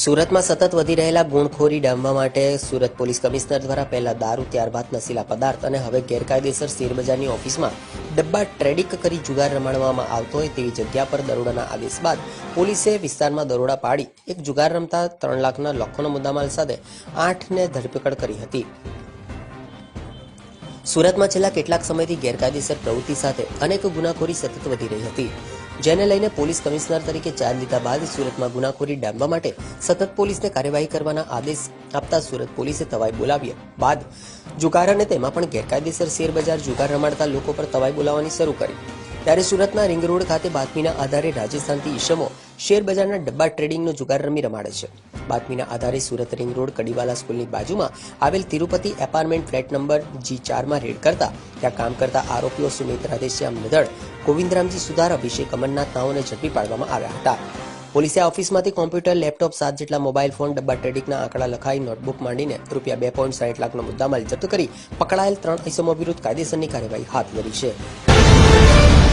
સુરતમાં સતત વધી રહેલા ગુણખોરી ડામવા માટે સુરત પોલીસ કમિશનર દ્વારા પહેલા દારૂ, ત્યારબાદ નશીલા પદાર્થ અને હવે ગેરકાયદેસર શેરબજારની ઓફિસમાં ડબ્બા ટ્રેડિંગ કરી જુગાર રમાડવામાં આવતો હોય તેવી જગ્યા પર દરોડાના આદેશ બાદ પોલીસે વિસ્તારમાં દરોડા પાડી એક જુગાર રમતા 3 લાખના લોકોનો મુદ્દામાલ સાથે 8ને ધરપકડ કરી હતી। સુરતમાં છેલ્લા કેટલાક સમયથી ગેરકાયદેસર પ્રવૃત્તિ સાથે અનેક ગુનાખોરી સતત વધી રહી હતી, જેને લઈને પોલીસ કમિશનર તરીકે ચાર્જ લીધા બાદ સુરતમાં ગુનાખોરી ડામવા માટે સતત પોલીસને કાર્યવાહી કરવાના આદેશ આપતા સુરત પોલીસે તવાઈ બોલાવ્યા બાદ જુગાર અને તેમાં પણ ગેરકાયદેસર શેરબજાર જુગાર રમાડતા લોકો પર તવાઈ બોલાવવાની શરૂ કરી। ત્યારે સુરતના રિંગ રોડ ખાતે બાતમીના આધારે રાજસ્થાનથી ઈસમો શેરબજારના ડબ્બા ટ્રેડિંગનો જુગાર રમાડે છે। બાતમીના આધારે સુરત રિંગ રોડ કડીવાલા સ્કૂલની બાજુમાં આવેલ તિરુપતિ એપાર્ટમેન્ટ ફ્લેટ નંબર G4માં રેડ કરતા ત્યાં કામ કરતા આરોપીઓ સુમિત રાધેશ્યામ નદડ, ગોવિંદરામજી સુધાર, અભિષેક અમરનાથ નાઓને ઝડપી પાડવામાં આવ્યા હતા। પોલીસે ઓફિસમાંથી કોમ્પ્યુટર, લેપટોપ, 7 જેટલા મોબાઈલ ફોન, ડબ્બા ટ્રેડિંગના આંકડા લખાઈ નોટબુક માંડીને રૂપિયા 2.60 લાખનો મુદ્દામાલ જપ્ત કરી પકડાયેલ 3 ઈસમો વિરુદ્ધ કાયદેસરની કાર્યવાહી હાથ ધરી છે।